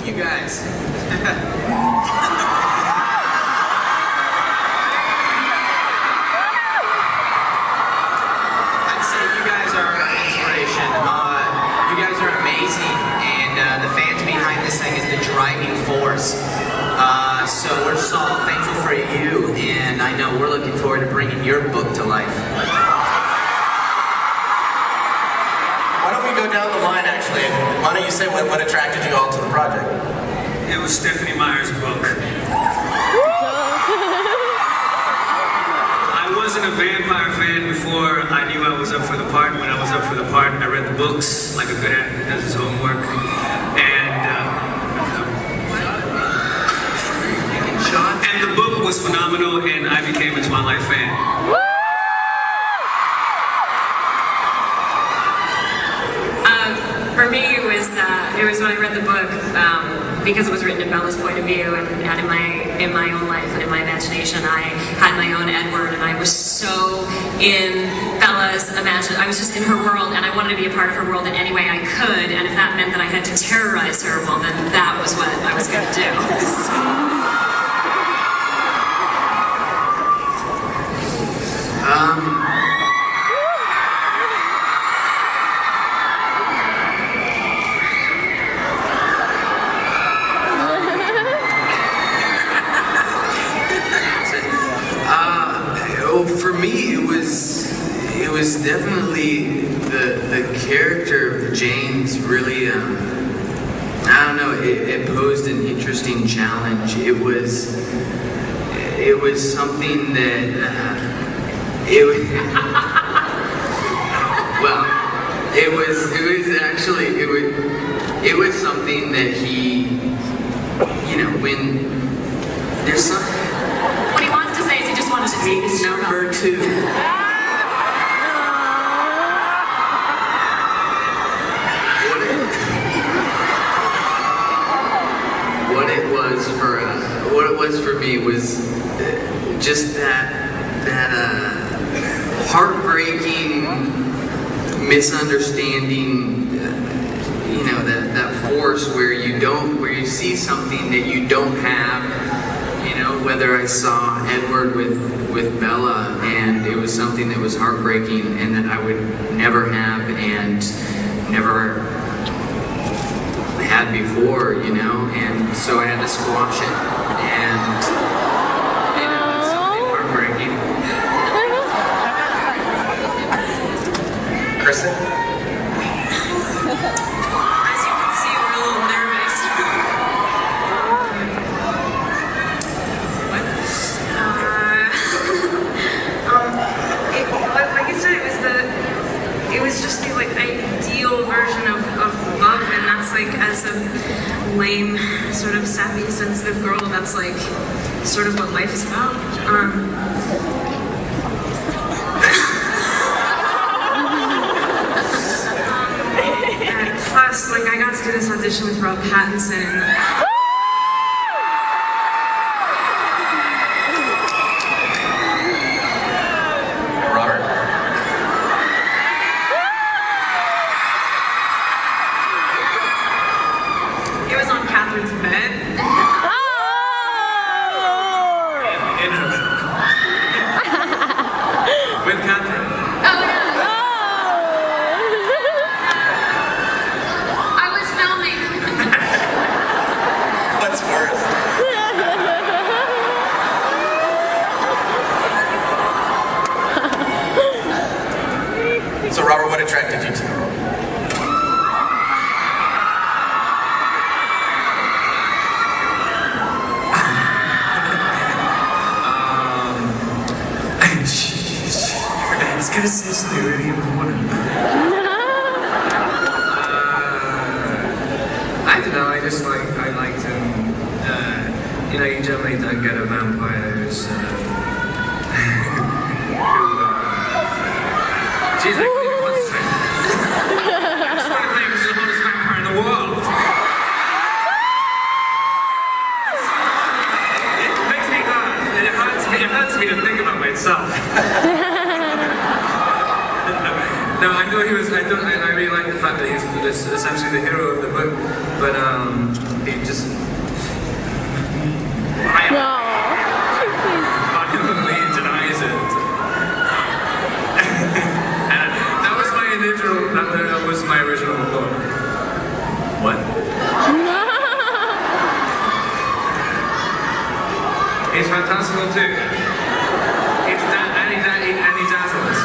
You guys. I'd say you guys are an inspiration. You guys are amazing, and the fans behind this thing is the driving force. So we're just all thankful for you, and I know we're looking forward to bringing your book to life. Why don't we go down the line, actually? Why don't you say what attracted you all to the project? It was Stephenie Meyer's book. I wasn't a vampire fan before I knew I was up for the part. When I was up for the part, I read the books like a good actor does his homework. And the book was phenomenal, and I became a Twilight fan. For me, it was when I read the book, because it was written in Bella's point of view, and in my own life and in my imagination, I had my own Edward, and I was so in Bella's imagination. I was just in her world, and I wanted to be a part of her world in any way I could. And if that meant that I had to terrorize her, well, then that was what I was going to do. For me, it was definitely the character of James. Really, I don't know. It posed an interesting challenge. It was something that well, it was something that he, when there's some. What he wants to say is he just wanted to take his number 2. What it was for me was just that heartbreaking misunderstanding. That force where you see something that you don't have. Whether I saw Edward with Bella, and it was something that was heartbreaking and that I would never have and never had before, and so I had to squash it, and it was something heartbreaking. Kristen? As you can see, we're a little nervous. Like I said, it was just the ideal version of love, and that's as a lame, sort of sappy, sensitive girl, that's sort of what life is about. And plus, I got to do this audition with Rob Pattinson. So Robert, what attracted you to the role? It's gonna say something really important. I don't know, I liked him. You generally don't get a vampire who's Jeez, I couldn't even concentrate. That's why I think this is the hottest vampire in the world. It makes me hurt. It hurts me to think about myself. No, I know he he was. I really like the fact that he's essentially the hero of the book, but he just. Violently denies it. And that was my original. That was my original thought. What? He's fantastical too. He's that, and he's dazzles.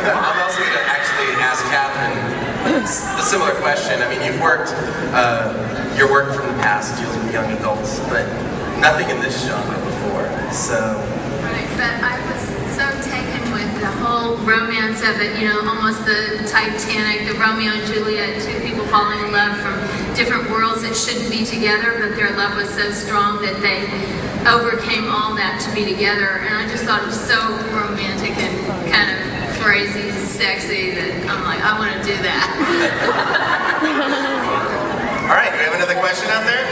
I'm also going to actually ask Catherine a similar question. I mean, you've worked, your work from the past deals with young adults, but nothing in this genre before, so... Right, but I was so taken with the whole romance of it, you know, almost the Titanic, the Romeo and Juliet, two people falling in love from different worlds that shouldn't be together, but their love was so strong that they overcame all that to be together, and I just thought it was so romantic and kind of crazy, sexy, that I'm like, I want to do that. All right, do we have another question out there?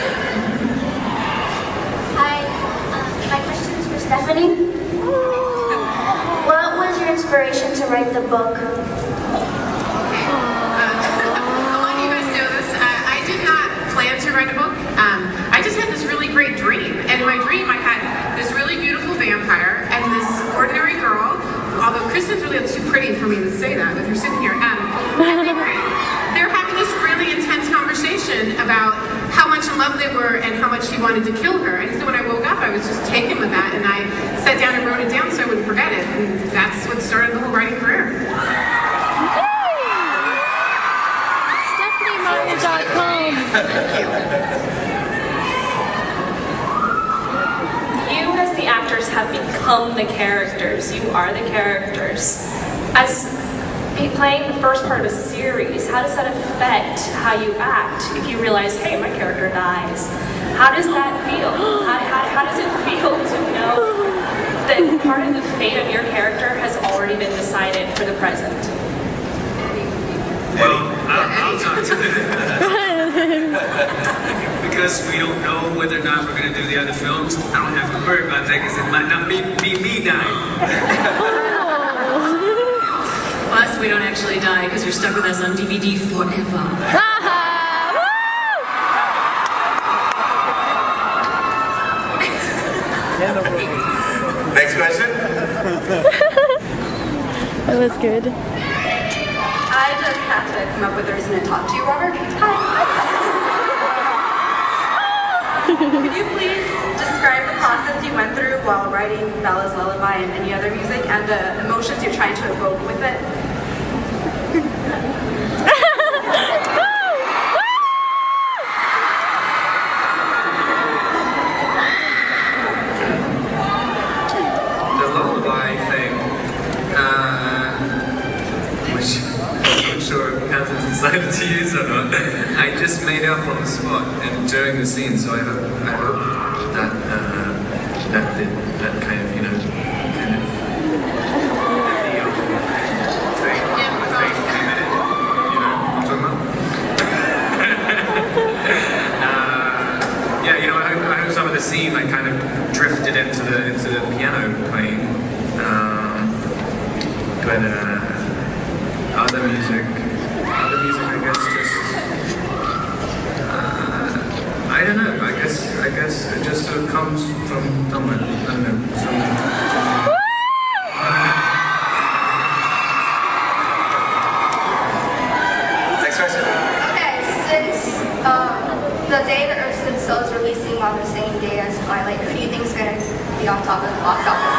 Hi, my question is for Stephenie. What was your inspiration to write the book? Okay. A lot of you guys know this. I did not plan to write a book. I just had this really great dream. And in my dream, I had this really beautiful vampire and this ordinary girl. Although Kristen's really too pretty for me to say that with her sitting here. They're having this really intense conversation about how much in love they were and how much he wanted to kill her. And so when I woke up, I was just taken with that, and I sat down and wrote it down so I wouldn't forget it. And that's what started the whole writing career. StephenieMeyer.com. You as the actors have become the characters. You are the characters. As playing the first part of a series, how does that affect how you act if you realize, hey, my character dies? How does that feel? How does it feel to know that part of the fate of your character has already been decided for the present? Well, I'll talk to that. Because we don't know whether or not we're going to do the other films, I don't have to worry about that because it might not be me dying. Plus, we don't actually die because you're stuck with us on DVD forever. Next question? That was good. I just have to come up with a reason to talk to you, Robert. Hi. Could you please describe the process you went through while writing Bella's Lullaby and any other music and the emotions you're trying to evoke with it? The lullaby thing, which I'm not sure if Katherine's decided to use or not, I just made up on the spot and during the scene, so I hope that that kind of, you know, kind of thing came in it, you know what I'm talking about? Yeah, you know, I hope some of the scene I kind of drifted into the piano playing, but other music, I guess just I don't know. I guess it just sort of comes from somewhere. I don't know. Next question. Okay, since the day that Earth Stood Still is releasing on the same day as Twilight, who do you think is going to be on top of the box office?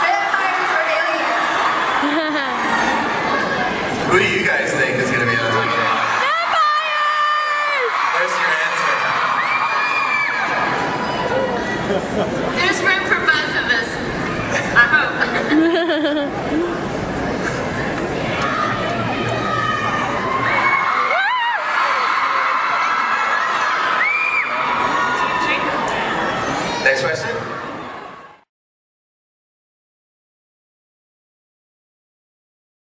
Vampires or aliens? Who do you guys think is going to be on top? There's your answer. There's room for both of us. I hope.